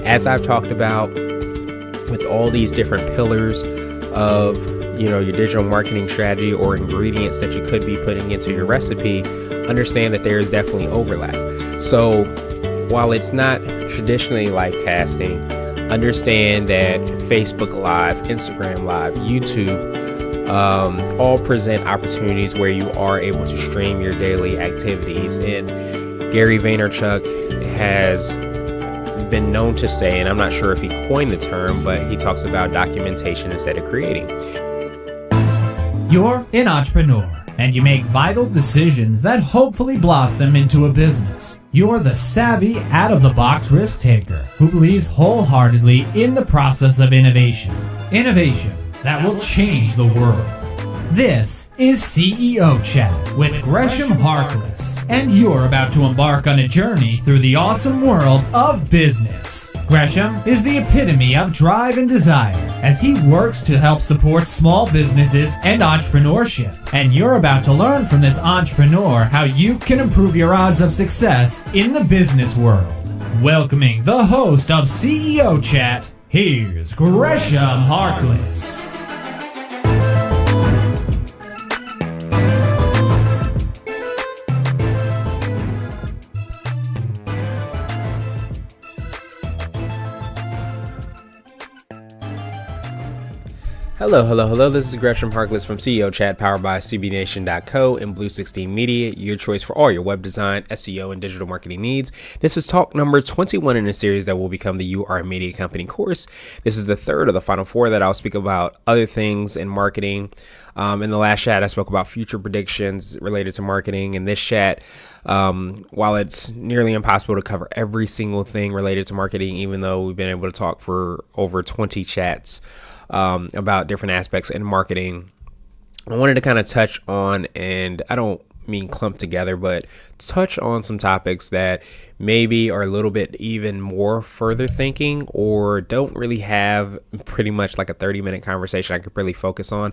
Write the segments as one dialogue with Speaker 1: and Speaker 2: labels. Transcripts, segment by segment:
Speaker 1: as I've talked about with all these different pillars of, your digital marketing strategy or ingredients that you could be putting into your recipe, understand that there is definitely overlap. So while it's not traditionally live casting, understand that Facebook Live, Instagram Live, YouTube, all present opportunities where you are able to stream your daily activities. And Gary Vaynerchuk has been known to say, and I'm not sure if he coined the term, but he talks about documentation instead of creating.
Speaker 2: You're an entrepreneur, and you make vital decisions that hopefully blossom into a business. You're the savvy, out-of-the-box risk taker who believes wholeheartedly in the process of innovation. Innovation that will change the world. This is CEO Chat with Gresham Harkless, and you're about to embark on a journey through the awesome world of business. Gresham is the epitome of drive and desire as he works to help support small businesses and entrepreneurship. And you're about to learn from this entrepreneur how you can improve your odds of success in the business world. Welcoming the host of CEO Chat, here's Gresham Harkless.
Speaker 1: Hello. This is Gresham Harkless from CEO Chat, powered by CBNation.co and Blue 16 Media, your choice for all your web design, SEO, and digital marketing needs. This is talk number 21 in a series that will become the You Are a Media Company course. This is the third of the final four that I'll speak about other things in marketing. In the last chat, I spoke about future predictions related to marketing. In this chat, while it's nearly impossible to cover every single thing related to marketing, even though we've been able to talk for over 20 chats about different aspects in marketing, I wanted to kind of touch on, and I don't mean clump together, but touch on some topics that maybe are a little bit even more further thinking or don't really have pretty much like a 30-minute conversation I could really focus on.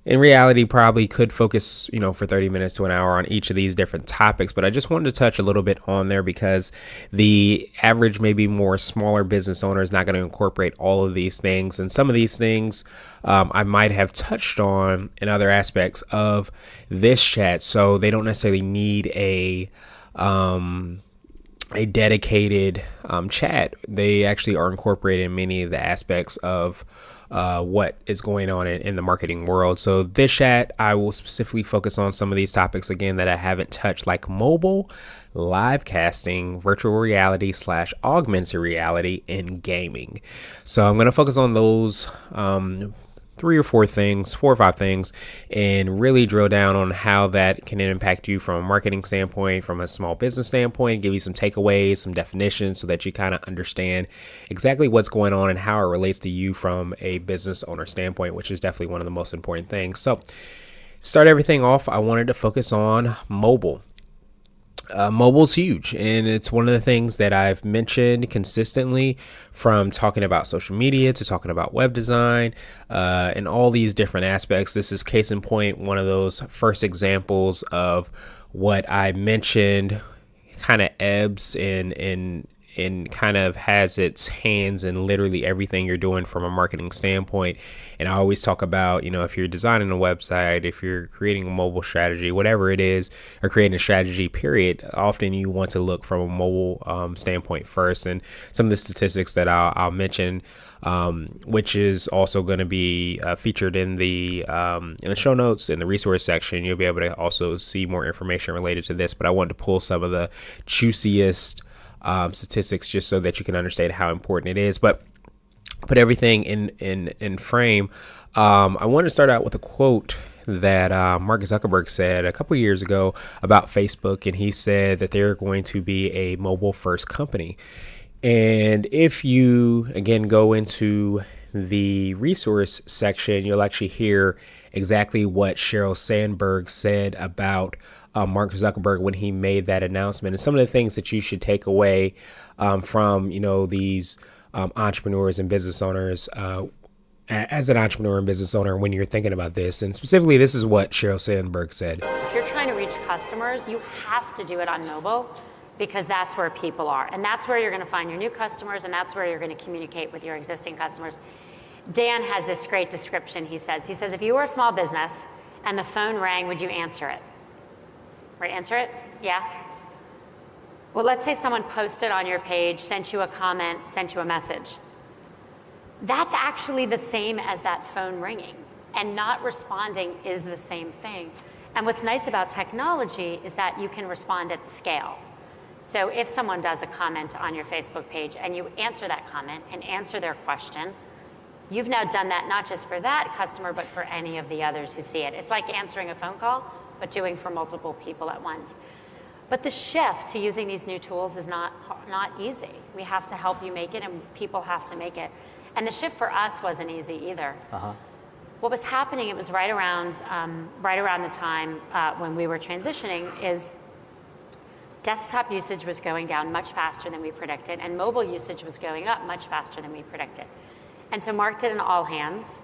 Speaker 1: In reality, probably could focus, for 30 minutes to an hour on each of these different topics, but I just wanted to touch a little bit on there because the average, maybe more smaller business owner is not going to incorporate all of these things. And some of these things I might have touched on in other aspects of this chat. So they don't necessarily need a dedicated chat. They actually are incorporated in many of the aspects of what is going on in the marketing world. So this chat, I will specifically focus on some of these topics again that I haven't touched, like mobile, live casting, virtual reality / augmented reality, and gaming. So I'm going to focus on those 4 or 5 things and really drill down on how that can impact you from a marketing standpoint, from a small business standpoint, give you some takeaways, some definitions so that you kind of understand exactly what's going on and how it relates to you from a business owner standpoint, which is definitely one of the most important things. So start everything off, I wanted to focus on mobile. Mobile's huge, and it's one of the things that I've mentioned consistently, from talking about social media to talking about web design and all these different aspects. This is case in point, one of those first examples of what I mentioned kind of ebbs and kind of has its hands in literally everything you're doing from a marketing standpoint. And I always talk about, if you're designing a website, if you're creating a mobile strategy, whatever it is, or creating a strategy period, often you want to look from a mobile standpoint first. And some of the statistics that I'll mention, which is also going to be featured in the show notes, in the resource section, you'll be able to also see more information related to this. But I wanted to pull some of the juiciest statistics just so that you can understand how important it is. But put everything in frame. I want to start out with a quote that Mark Zuckerberg said a couple years ago about Facebook, and he said that they're going to be a mobile first company. And if you again go into the resource section, you'll actually hear exactly what Sheryl Sandberg said about Mark Zuckerberg when he made that announcement, and some of the things that you should take away from these entrepreneurs and business owners as an entrepreneur and business owner when you're thinking about this. And specifically, this is what Sheryl Sandberg said.
Speaker 3: If you're trying to reach customers, you have to do it on mobile. because that's where people are. And that's where you're going to find your new customers, and that's where you're going to communicate with your existing customers. Dan has this great description. He says, if you were a small business and the phone rang, would you answer it? Right, answer it? Yeah? Well, let's say someone posted on your page, sent you a comment, sent you a message. That's actually the same as that phone ringing, and not responding is the same thing. And what's nice about technology is that you can respond at scale. So if someone does a comment on your Facebook page and you answer that comment and answer their question, you've now done that not just for that customer, but for any of the others who see it. It's like answering a phone call, but doing for multiple people at once. But the shift to using these new tools is not easy. We have to help you make it, and people have to make it. And the shift for us wasn't easy either. What was happening, it was right around the time when we were transitioning, is desktop usage was going down much faster than we predicted, and mobile usage was going up much faster than we predicted. And so Mark did an all hands,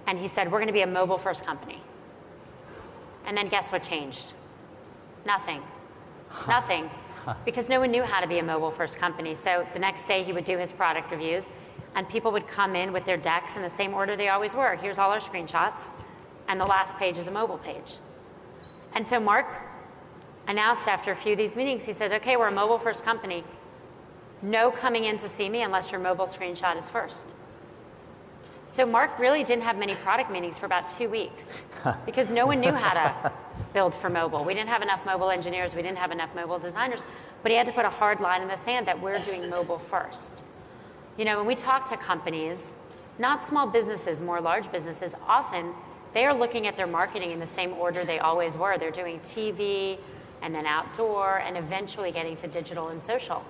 Speaker 3: and he said, we're going to be a mobile first company. And then guess what changed? Nothing. Nothing. Because no one knew how to be a mobile first company. So the next day he would do his product reviews, and people would come in with their decks in the same order they always were. Here's all our screenshots, and the last page is a mobile page. And so Mark announced after a few of these meetings, he said, okay, we're a mobile first company. No coming in to see me unless your mobile screenshot is first. So Mark really didn't have many product meetings for about 2 weeks because no one knew how to build for mobile. We didn't have enough mobile engineers. We didn't have enough mobile designers. But he had to put a hard line in the sand that we're doing mobile first. You know, when we talk to companies, not small businesses, more large businesses, often they are looking at their marketing in the same order they always were. They're doing TV and then outdoor and eventually getting to digital and social.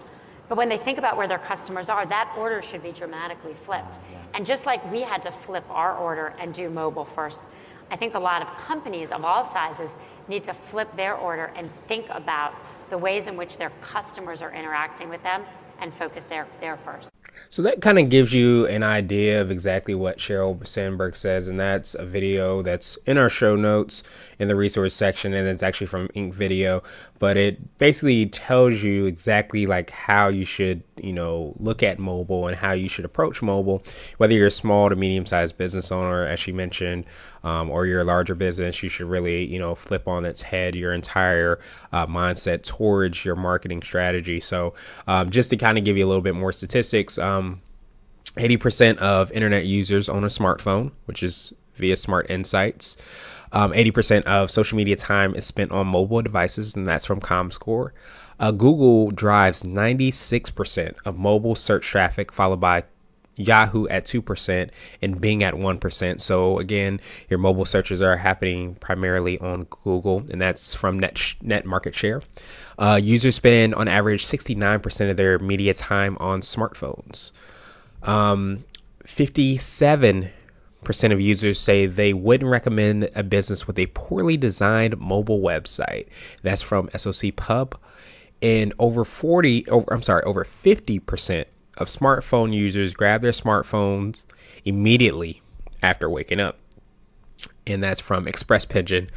Speaker 3: But when they think about where their customers are, that order should be dramatically flipped. And just like we had to flip our order and do mobile first, I think a lot of companies of all sizes need to flip their order and think about the ways in which their customers are interacting with them and focus there first.
Speaker 1: So that kind of gives you an idea of exactly what Sheryl Sandberg says, and that's a video that's in our show notes in the resource section, and it's actually from Ink Video, but it basically tells you exactly like how you should, look at mobile and how you should approach mobile, whether you're a small to medium-sized business owner, as she mentioned, or you're a larger business. You should really, flip on its head your entire mindset towards your marketing strategy. So just to kind of give you a little bit more statistics, 80% of internet users own a smartphone, which is via Smart Insights. 80% of social media time is spent on mobile devices, and that's from comScore. Google drives 96% of mobile search traffic, followed by Yahoo at 2% and Bing at 1%. So again, your mobile searches are happening primarily on Google, and that's from NetMarketShare. Users spend on average 69% of their media time on smartphones. 57% of users say they wouldn't recommend a business with a poorly designed mobile website. That's from socPub. And over 50% of smartphone users grab their smartphones immediately after waking up. And that's from ExpressPigeon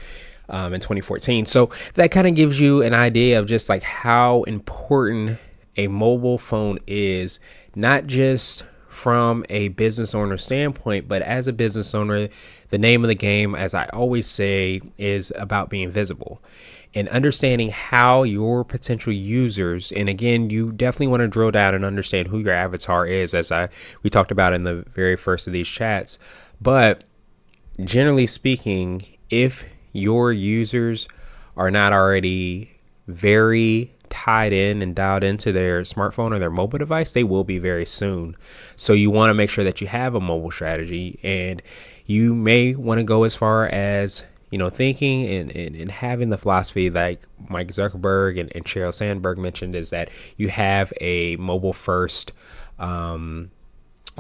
Speaker 1: in 2014. So that kind of gives you an idea of just like how important a mobile phone is, not just from a business owner standpoint, but as a business owner, the name of the game, as I always say, is about being visible and understanding how your potential users, and again, you definitely want to drill down and understand who your avatar is, as we talked about in the very first of these chats. But generally speaking, if your users are not already very tied in and dialed into their smartphone or their mobile device, they will be very soon. So you want to make sure that you have a mobile strategy, and you may want to go as far as thinking and having the philosophy like Mike Zuckerberg and Sheryl Sandberg mentioned, is that you have a mobile first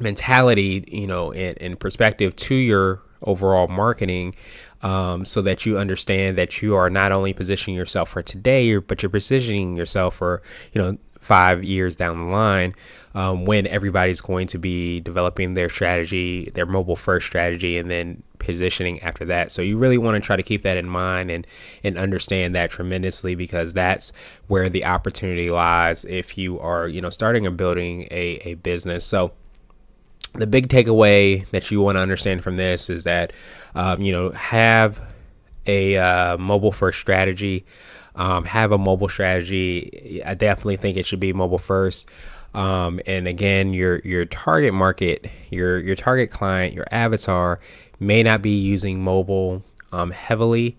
Speaker 1: mentality, in perspective to your overall marketing, so that you understand that you are not only positioning yourself for today, but you're positioning yourself for, 5 years down the line, when everybody's going to be developing their strategy, their mobile first strategy, and then positioning after that. So you really want to try to keep that in mind and understand that tremendously, because that's where the opportunity lies if you are, starting or building a business. So the big takeaway that you want to understand from this is that, have a mobile first strategy, have a mobile strategy. I definitely think it should be mobile first. And again, your target market, your target client, your avatar may not be using mobile heavily,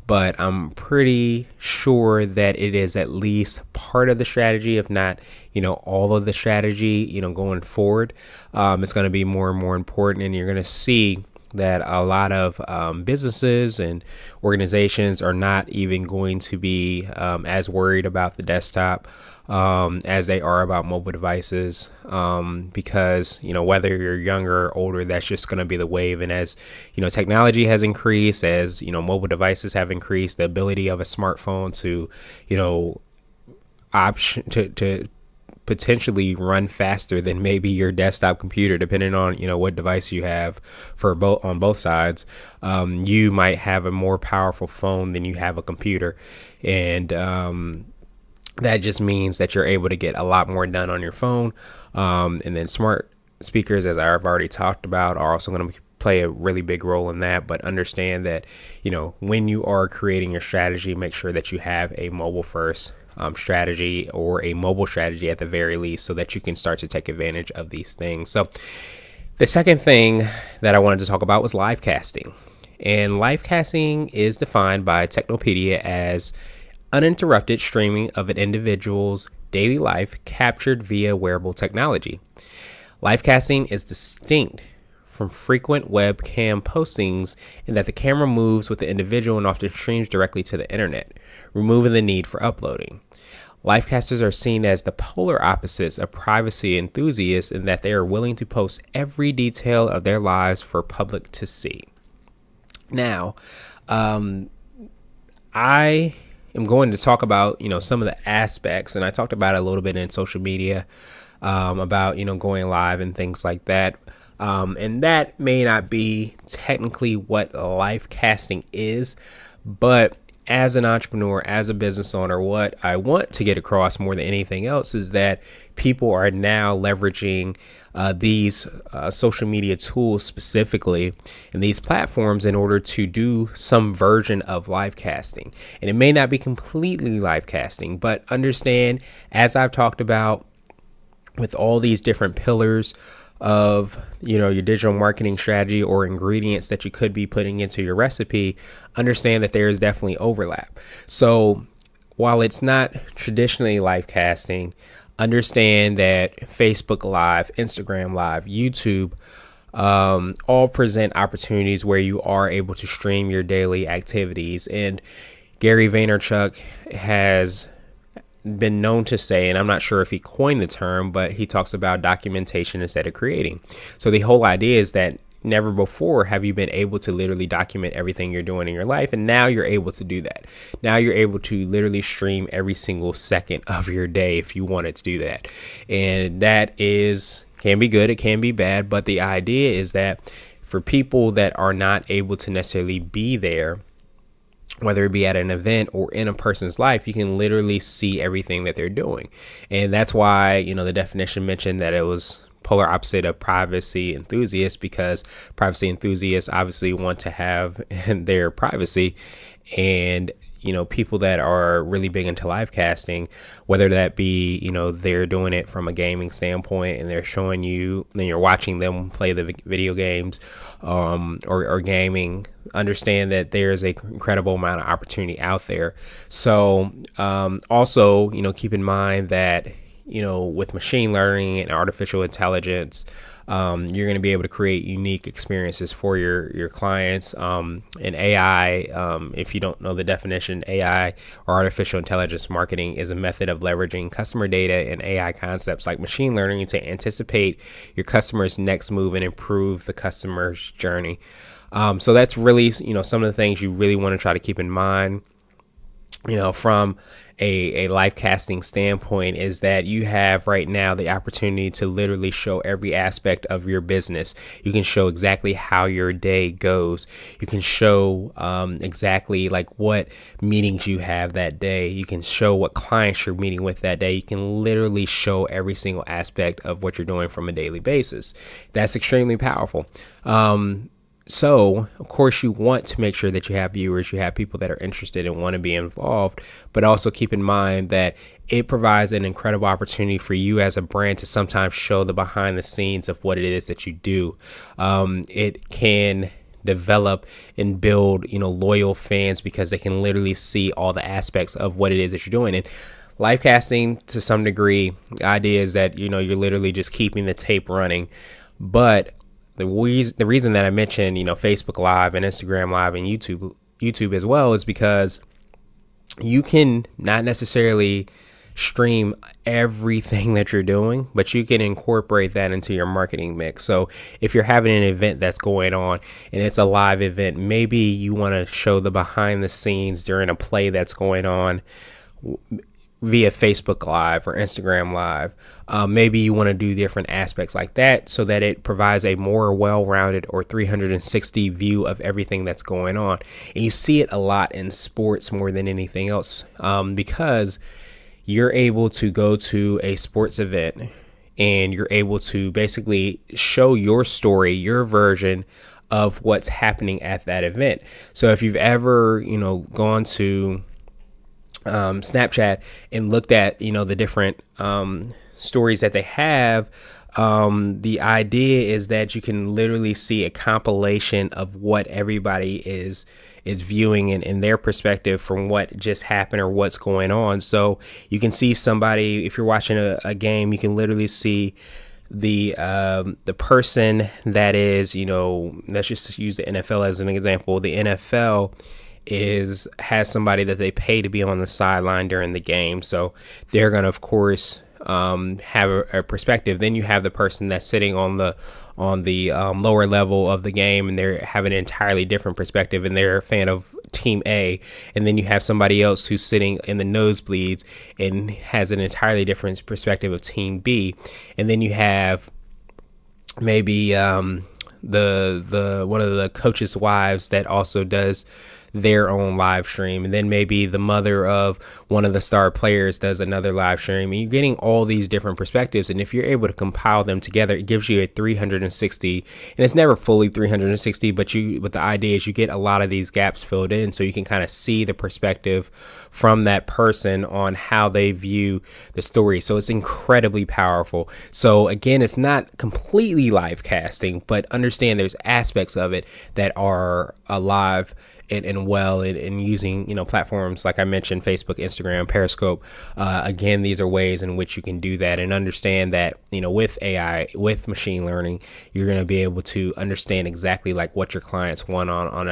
Speaker 1: but I'm pretty sure that it is at least part of the strategy, if not, all of the strategy, going forward. It's going to be more and more important, and you're going to see that a lot of businesses and organizations are not even going to be as worried about the desktop as they are about mobile devices, because whether you're younger or older, that's just going to be the wave. And as technology has increased, as mobile devices have increased, the ability of a smartphone to option to potentially run faster than maybe your desktop computer, depending on what device you have on both sides. You might have a more powerful phone than you have a computer, and that just means that you're able to get a lot more done on your phone. And then smart speakers, as I've already talked about, are also going to play a really big role in that. But understand that when you are creating your strategy, make sure that you have a mobile first strategy, or a mobile strategy at the very least, so that you can start to take advantage of these things. So the second thing that I wanted to talk about was live casting. And live casting is defined by Technopedia as uninterrupted streaming of an individual's daily life captured via wearable technology. Live casting is distinct from frequent webcam postings in that the camera moves with the individual and often streams directly to the internet, removing the need for uploading. Livecasters are seen as the polar opposites of privacy enthusiasts in that they are willing to post every detail of their lives for public to see. Now, I am going to talk about, some of the aspects, and I talked about it a little bit in social media, about, going live and things like that. And that may not be technically what live casting is, but as an entrepreneur, as a business owner, what I want to get across more than anything else is that people are now leveraging these social media tools specifically, and these platforms, in order to do some version of live casting. And it may not be completely live casting, but understand, as I've talked about with all these different pillars of your digital marketing strategy or ingredients that you could be putting into your recipe, understand that there is definitely overlap. So while it's not traditionally live casting, understand that Facebook Live, Instagram Live, YouTube all present opportunities where you are able to stream your daily activities. And Gary Vaynerchuk has been known to say, and I'm not sure if he coined the term, but he talks about documentation instead of creating. So the whole idea is that never before have you been able to literally document everything you're doing in your life, and now you're able to do that. Now you're able to literally stream every single second of your day if you wanted to do that. And that can be good, it can be bad, but the idea is that for people that are not able to necessarily be there, whether it be at an event or in a person's life, you can literally see everything that they're doing. And that's why, the definition mentioned that it was polar opposite of privacy enthusiasts, because privacy enthusiasts obviously want to have their privacy. And people that are really big into live casting, whether that be, they're doing it from a gaming standpoint and they're showing you, then you're watching them play the video games, or gaming, understand that there's a incredible amount of opportunity out there. So, also, keep in mind that, with machine learning and artificial intelligence, you're going to be able to create unique experiences for your clients. And AI, if you don't know the definition, AI, or artificial intelligence marketing, is a method of leveraging customer data and AI concepts like machine learning to anticipate your customer's next move and improve the customer's journey. So that's really, some of the things you really want to try to keep in mind. from a life casting standpoint, is that you have right now the opportunity to literally show every aspect of your business. You can show exactly how your day goes. You can show exactly like what meetings you have that day. You can show what clients you're meeting with that day. You can literally show every single aspect of what you're doing from a daily basis. That's extremely powerful. So, of course, you want to make sure that you have viewers, you have people that are interested and want to be involved, but also keep in mind that it provides an incredible opportunity for you as a brand to sometimes show the behind the scenes of what it is that you do. It can develop and build, loyal fans because they can literally see all the aspects of what it is that you're doing. And live casting, to some degree, the idea is that, you're literally just keeping the tape running. But the reason that I mentioned, Facebook Live and Instagram Live and YouTube as well is because you can not necessarily stream everything that you're doing, but you can incorporate that into your marketing mix. So if you're having an event that's going on and it's a live event, maybe you want to show the behind the scenes during a play that's going on via Facebook Live or Instagram Live. Maybe you want to do different aspects like that so that it provides a more well-rounded or 360 view of everything that's going on. And you see it a lot in sports more than anything else, because you're able to go to a sports event and you're able to basically show your story, your version of what's happening at that event. So if you've ever, gone to Snapchat and looked at, the different stories that they have, the idea is that you can literally see a compilation of what everybody is viewing in their perspective from what just happened or what's going on. So you can see somebody, if you're watching a game, you can literally see the person that is, let's just use the NFL as an example. The NFL has somebody that they pay to be on the sideline during the game, so they're gonna, of course, have a perspective. Then you have the person that's sitting on the lower level of the game, and they have an entirely different perspective, and they're a fan of Team A. And then you have somebody else who's sitting in the nosebleeds and has an entirely different perspective of Team B. And then you have maybe the one of the coaches' wives that also does their own live stream, and then maybe the mother of one of the star players does another live stream, and you're getting all these different perspectives. And if you're able to compile them together, it gives you a 360, and it's never fully 360, but the idea is you get a lot of these gaps filled in, so you can kind of see the perspective from that person on how they view the story. So it's incredibly powerful. So again, it's not completely live casting, but understand there's aspects of it that are alive and well in using platforms like I mentioned, Facebook, Instagram, Periscope. Again, these are ways in which you can do that, and understand that with AI, with machine learning, you're going to be able to understand exactly like what your clients want on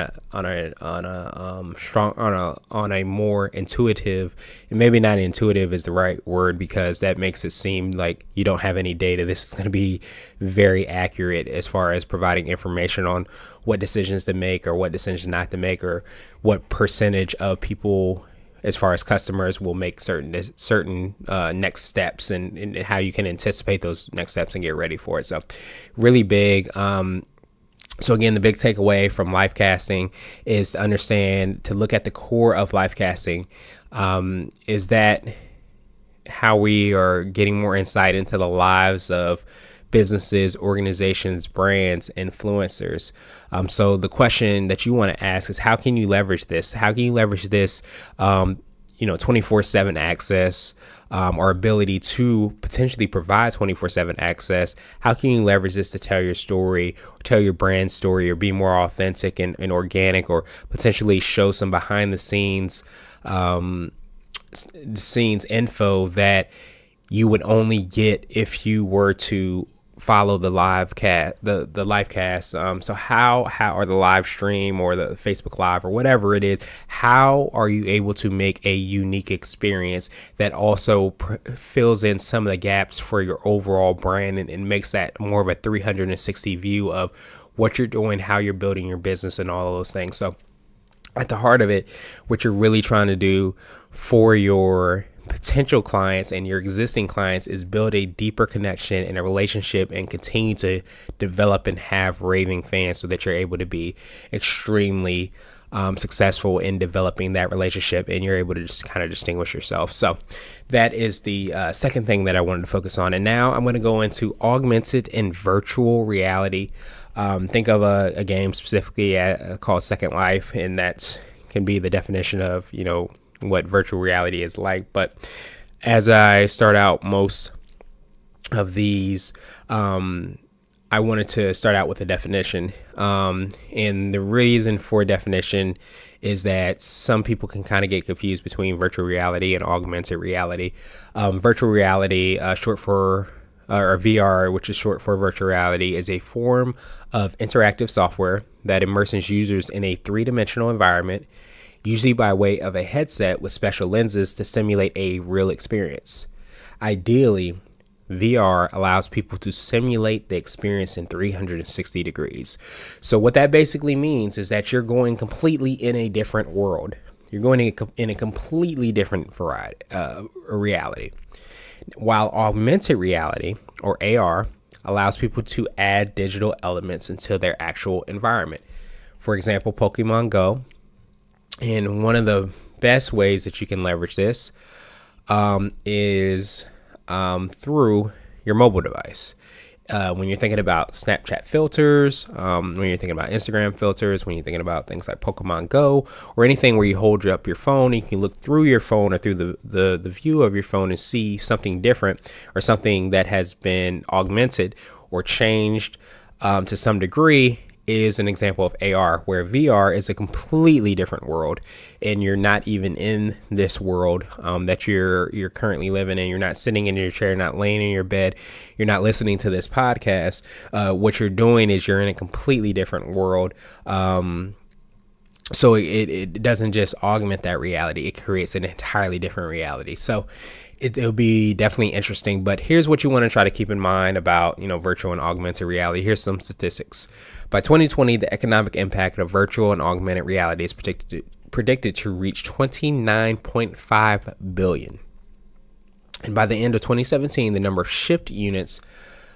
Speaker 1: a more intuitive, and maybe not intuitive is the right word, because that makes it seem like you don't have any data. This is going to be very accurate as far as providing information on what decisions to make or what decisions not to make, or what percentage of people, as far as customers, will make certain next steps, and how you can anticipate those next steps and get ready for it. So really big. So again, the big takeaway from live casting is to understand, to look at the core of live casting, is that how we are getting more insight into the lives of businesses, organizations, brands, influencers. So the question that you want to ask is, how can you leverage this? How can you leverage this, 24/7 access, or ability to potentially provide 24/7 access? How can you leverage this to tell your story, or tell your brand story, or be more authentic and organic, or potentially show some behind the scenes info that you would only get if you were to follow the live cast, the live cast. So how or the live stream or the Facebook Live or whatever it is, how are you able to make a unique experience that also fills in some of the gaps for your overall brand, and makes that more of a 360 view of what you're doing, how you're building your business, and all of those things. So at the heart of it, what you're really trying to do for your potential clients and your existing clients is build a deeper connection and a relationship and continue to develop and have raving fans so that you're able to be extremely successful in developing that relationship, and you're able to just kind of distinguish yourself. So that is the second thing that I wanted to focus on. And now I'm going to go into augmented and virtual reality. Think of a game specifically called Second Life, and that can be the definition of, what virtual reality is like. But as I start out most of these, I wanted to start out with a definition. And the reason for definition is that some people can kind of get confused between virtual reality and augmented reality. Virtual reality, short for or VR, which is short for virtual reality, is a form of interactive software that immerses users in a three-dimensional environment, usually by way of a headset with special lenses to simulate a real experience. Ideally, VR allows people to simulate the experience in 360 degrees. So what that basically means is that you're going completely in a different world. You're going in a completely different reality. While augmented reality, or AR, allows people to add digital elements into their actual environment. For example, Pokemon Go. And one of the best ways that you can leverage this is through your mobile device. When you're thinking about Snapchat filters, when you're thinking about Instagram filters, when you're thinking about things like Pokemon Go, or anything where you hold up your phone, you can look through your phone or through the view of your phone and see something different or something that has been augmented or changed to some degree, is an example of AR, where VR is a completely different world, and you're not even in this world that you're currently living in. You're not sitting in your chair, not laying in your bed, you're not listening to this podcast. What you're doing is you're in a completely different world. So it doesn't just augment that reality, it creates an entirely different reality. So it'll be definitely interesting. But here's what you want to try to keep in mind about, virtual and augmented reality. Here's some statistics. By 2020, the economic impact of virtual and augmented reality is predicted to reach $29.5 billion. And by the end of 2017, the number of shipped units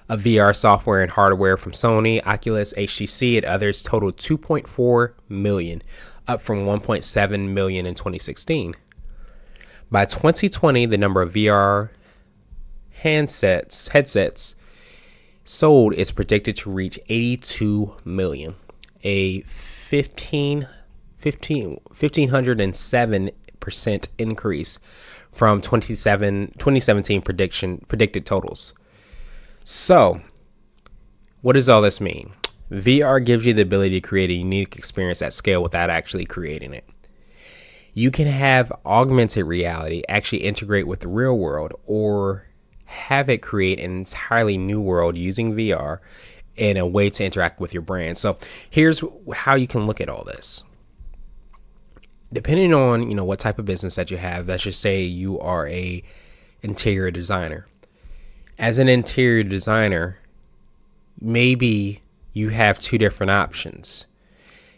Speaker 1: of VR software and hardware from Sony, Oculus, HTC, and others totaled 2.4 million, up from 1.7 million in 2016. By 2020, the number of VR headsets sold is predicted to reach 82 million, a 1,507% increase from 2017 predicted totals. So, what does all this mean? VR gives you the ability to create a unique experience at scale without actually creating it. You can have augmented reality actually integrate with the real world, or have it create an entirely new world using VR and a way to interact with your brand. So here's how you can look at all this. Depending on, what type of business that you have, let's just say you are a interior designer. As an interior designer, maybe you have two different options.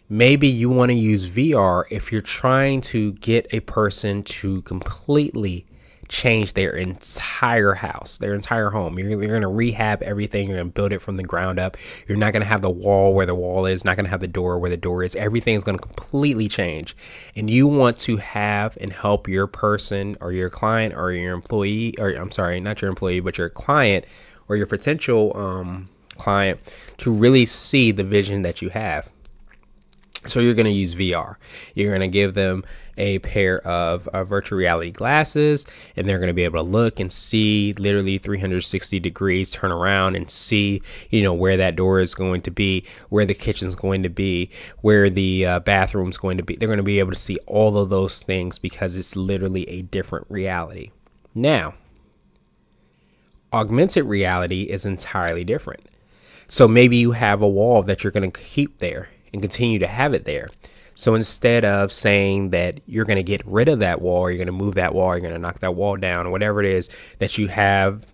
Speaker 1: Maybe you want to use VR if you're trying to get a person to completely change their entire house, their entire home. You're going to rehab everything. You're going to build it from the ground up. You're not going to have the wall where the wall is, not going to have the door where the door is. Everything's going to completely change. And you want to have and help your person or your client or your employee, or I'm sorry, not your employee, but your client or your potential client to really see the vision that you have. So you're going to use VR. You're going to give them a pair of virtual reality glasses, and they're going to be able to look and see literally 360 degrees, turn around and see, where that door is going to be, where the kitchen's going to be, where the bathroom's going to be. They're going to be able to see all of those things because it's literally a different reality. Now, augmented reality is entirely different. So maybe you have a wall that you're going to keep there and continue to have it there. So instead of saying that you're going to get rid of that wall, or you're going to move that wall, or you're going to knock that wall down, or whatever it is that you have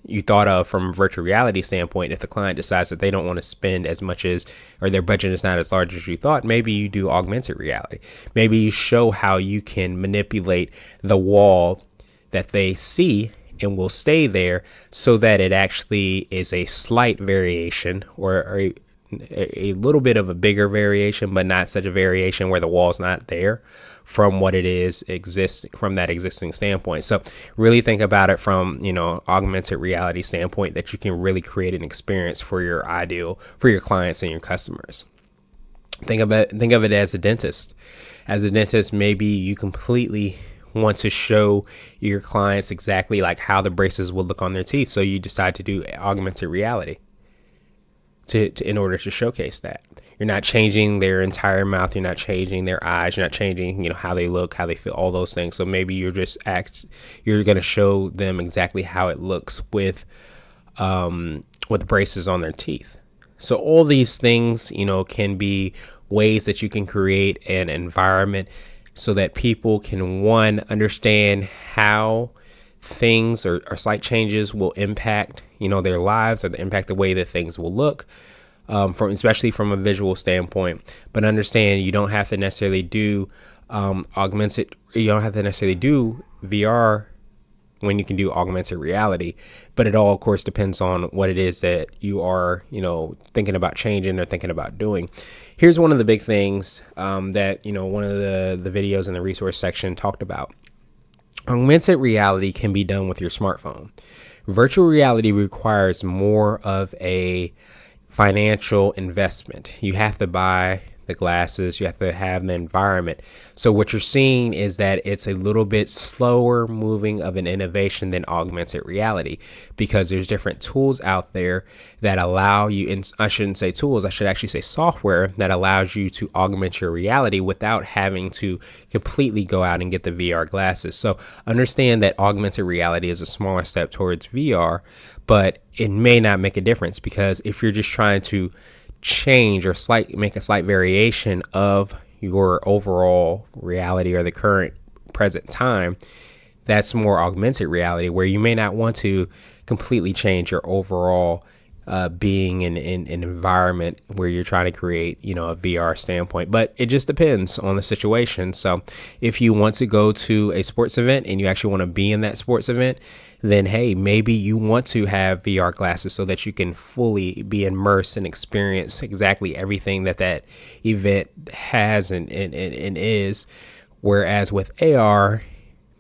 Speaker 1: you thought of from a virtual reality standpoint. If the client decides that they don't want to spend as much as, or their budget is not as large as you thought, maybe you do augmented reality. Maybe you show how you can manipulate the wall that they see and will stay there so that it actually is a slight variation or a little bit of a bigger variation, but not such a variation where the wall's not there from what it is existing from that existing standpoint. So really think about it from, augmented reality standpoint, that you can really create an experience for your clients and your customers. Think of it as a dentist. As a dentist, maybe you completely want to show your clients exactly like how the braces will look on their teeth. So you decide to do augmented reality in order to showcase that. You're not changing their entire mouth. You're not changing their eyes. You're not changing, how they look, how they feel, all those things. So maybe you're going to show them exactly how it looks with braces on their teeth. So all these things, can be ways that you can create an environment so that people can, one, understand how things or slight changes will impact, their lives, or impact the way that things will look. Especially from a visual standpoint, but understand you don't have to necessarily do augmented. You don't have to necessarily do VR when you can do augmented reality. But it all, of course, depends on what it is that you are, thinking about changing or thinking about doing. Here's one of the big things that one of the videos in the resource section talked about. Augmented reality can be done with your smartphone. Virtual reality requires more of a financial investment. You have to buy the glasses, you have to have the environment. So what you're seeing is that it's a little bit slower moving of an innovation than augmented reality, because there's different tools out there that allow you, and I shouldn't say tools, I should actually say software that allows you to augment your reality without having to completely go out and get the VR glasses. So understand that augmented reality is a smaller step towards VR, but it may not make a difference, because if you're just trying to change or make a slight variation of your overall reality or the current present time, that's more augmented reality, where you may not want to completely change your overall being in an environment where you're trying to create, a VR standpoint. But it just depends on the situation. So if you want to go to a sports event and you actually want to be in that sports event, then hey, maybe you want to have VR glasses so that you can fully be immersed and experience exactly everything that event has and is. Whereas with AR,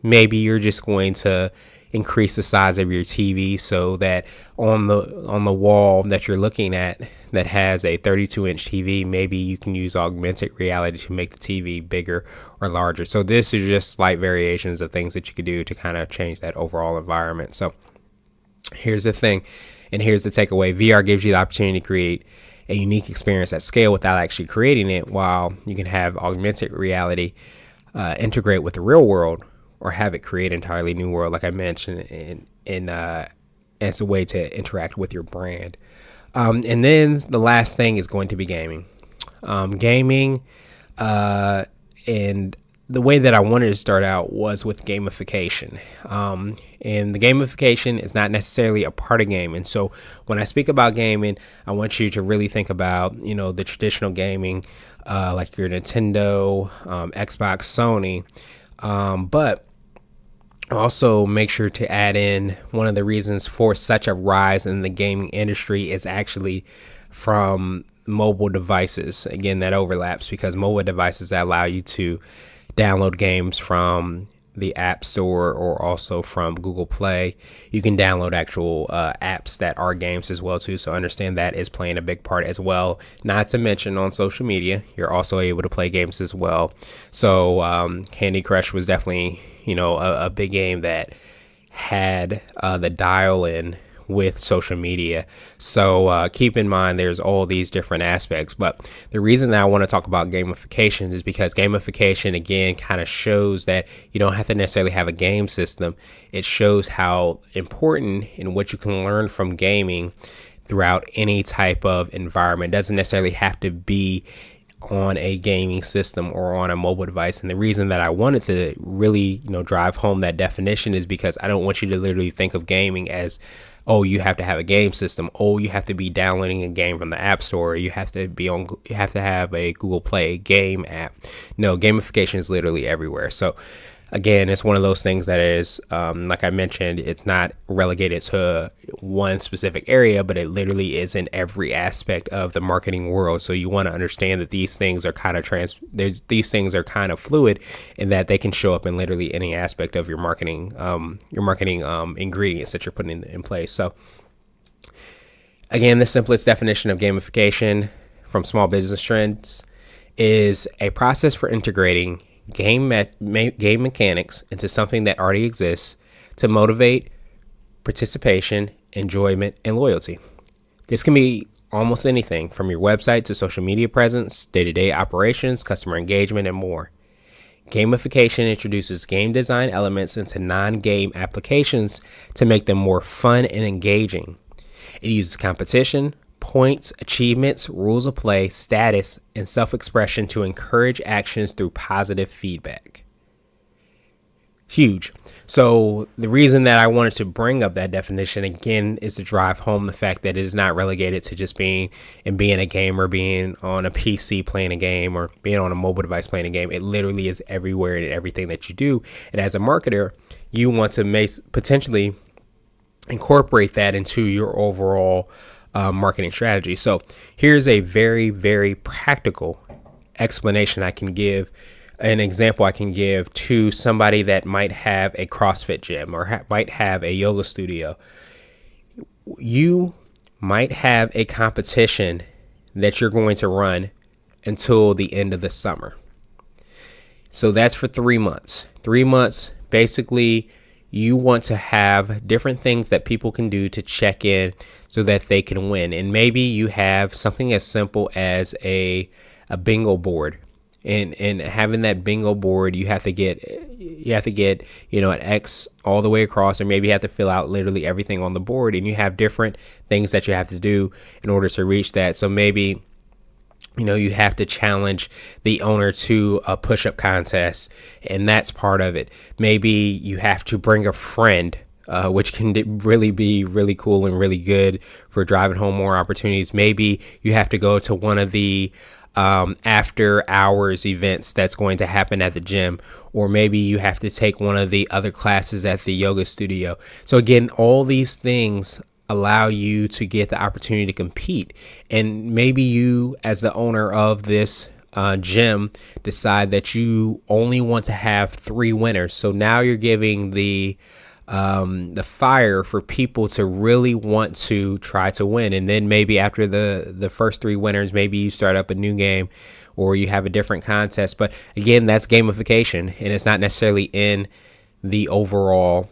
Speaker 1: maybe you're just going to increase the size of your TV so that on the wall that you're looking at that has a 32-inch TV, maybe you can use augmented reality to make the TV bigger or larger. So this is just slight variations of things that you could do to kind of change that overall environment. So here's the thing, and here's the takeaway. VR gives you the opportunity to create a unique experience at scale without actually creating it, while you can have augmented reality integrate with the real world, or have it create an entirely new world, like I mentioned, in as a way to interact with your brand. And then the last thing is going to be gaming. Gaming, and the way that I wanted to start out was with gamification. And the gamification is not necessarily a part of gaming. So when I speak about gaming, I want you to really think about, the traditional gaming, like your Nintendo, Xbox, Sony. But also make sure to add in one of the reasons for such a rise in the gaming industry is actually from mobile devices. Again, that overlaps, because mobile devices that allow you to download games from the App Store or also from Google Play. You can download actual apps that are games as well too. So understand that is playing a big part as well. Not to mention on social media, you're also able to play games as well. So Candy Crush was definitely, a big game that had the dial in with social media. So keep in mind there's all these different aspects. But the reason that I want to talk about gamification is because gamification, again, kind of shows that you don't have to necessarily have a game system. It shows how important and what you can learn from gaming throughout any type of environment. It doesn't necessarily have to be on a gaming system or on a mobile device. And the reason that I wanted to really, drive home that definition is because I don't want you to literally think of gaming as, oh, you have to have a game system. Oh, you have to be downloading a game from the App Store. You have to have a Google Play game app. No, gamification is literally everywhere. So again, it's one of those things that is, like I mentioned, it's not relegated to one specific area, but it literally is in every aspect of the marketing world. So you want to understand that these things are kind of fluid, and that they can show up in literally any aspect of your marketing ingredients that you're putting in place. So again, the simplest definition of gamification from Small Business Trends is a process for integrating game mechanics into something that already exists to motivate participation, enjoyment, and loyalty. This can be almost anything from your website to social media presence, day-to-day operations, customer engagement, and more. Gamification introduces game design elements into non-game applications to make them more fun and engaging. It uses competition, points, achievements, rules of play, status, and self-expression to encourage actions through positive feedback. Huge. So the reason that I wanted to bring up that definition again is to drive home the fact that it is not relegated to just being a gamer, being on a PC playing a game, or being on a mobile device playing a game. It literally is everywhere in everything that you do. And as a marketer, you want to potentially incorporate that into your overall marketing strategy. So here's a very, very practical explanation I can give, an example I can give to somebody that might have a CrossFit gym or might have a yoga studio. You might have a competition that you're going to run until the end of the summer. So that's for 3 months. 3 months, basically, you want to have different things that people can do to check in so that they can win. And maybe you have something as simple as a bingo board. And having that bingo board, you have to get an X all the way across, or maybe you have to fill out literally everything on the board, and you have different things that you have to do in order to reach that. So maybe you have to challenge the owner to a push-up contest, and that's part of it. Maybe you have to bring a friend, which can really be really cool and really good for driving home more opportunities. Maybe you have to go to one of the after hours events that's going to happen at the gym, or maybe you have to take one of the other classes at the yoga studio. So again, all these things allow you to get the opportunity to compete. And maybe you, as the owner of this gym, decide that you only want to have 3 winners. So now you're giving the fire for people to really want to try to win. And then maybe after the first 3 winners, maybe you start up a new game or you have a different contest. But again, that's gamification, and it's not necessarily in the overall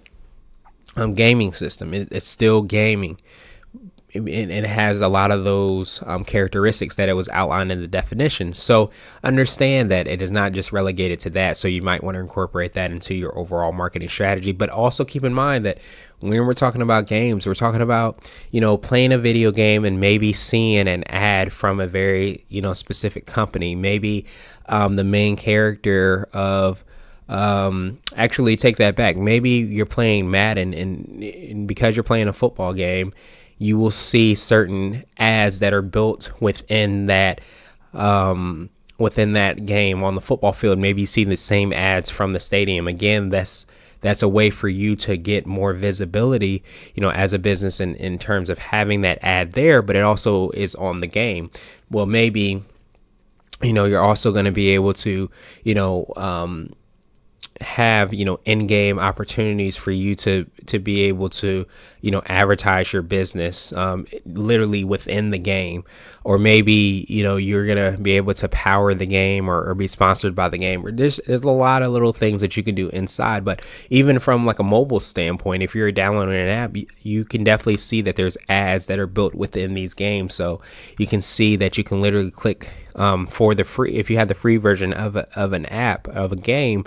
Speaker 1: gaming system. It's still gaming, and it has a lot of those characteristics that it was outlined in the definition. So understand that it is not just relegated to that. So you might want to incorporate that into your overall marketing strategy, but also keep in mind that when we're talking about games, we're talking about, playing a video game and maybe seeing an ad from a very, specific company. Maybe the main character of actually take that back. Maybe you're playing Madden, and because you're playing a football game, you will see certain ads that are built within that game on the football field. Maybe you see the same ads from the stadium. Again, that's a way for you to get more visibility, as a business in terms of having that ad there, but it also is on the game. Well, maybe, you're also going to be able to, have in-game opportunities for you to be able to advertise your business literally within the game, or maybe you're gonna be able to power the game or be sponsored by the game. There's a lot of little things that you can do inside. But even from like a mobile standpoint, if you're downloading an app, you can definitely see that there's ads that are built within these games. So you can see that you can literally click for the free, if you have the free version of an app of a game,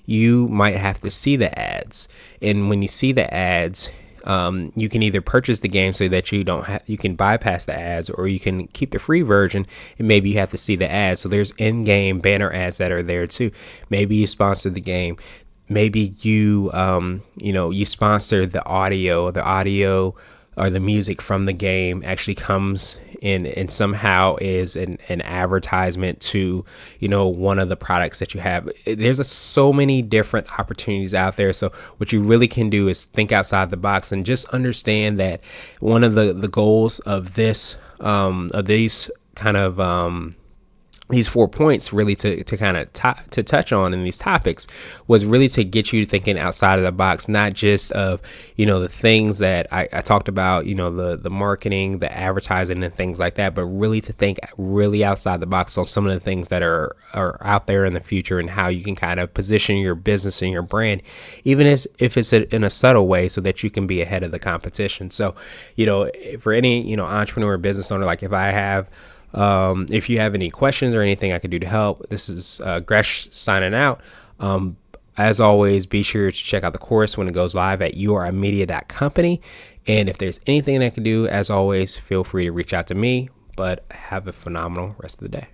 Speaker 1: you might have to see the ads. And when you see the ads, You can either purchase the game so that you can bypass the ads, or you can keep the free version and maybe you have to see the ads. So there's in-game banner ads that are there too. Maybe you sponsor the game. Maybe you you sponsor the audio or the music from the game actually comes in and somehow is an advertisement to, one of the products that you have. There's so many different opportunities out there. So what you really can do is think outside the box and just understand that one of the goals of this, of these kind of, these 4 points really to kind of to touch on in these topics was really to get you thinking outside of the box, not just of, the things that I talked about, the marketing, the advertising and things like that, but really to think really outside the box on some of the things that are out there in the future and how you can kind of position your business and your brand, even if it's in a subtle way, so that you can be ahead of the competition. So, for any, entrepreneur or business owner, like if you have any questions or anything I could do to help, this is Gresh signing out. As always, be sure to check out the course when it goes live at yourimedia.company. And if there's anything I can do, as always, feel free to reach out to me. But have a phenomenal rest of the day.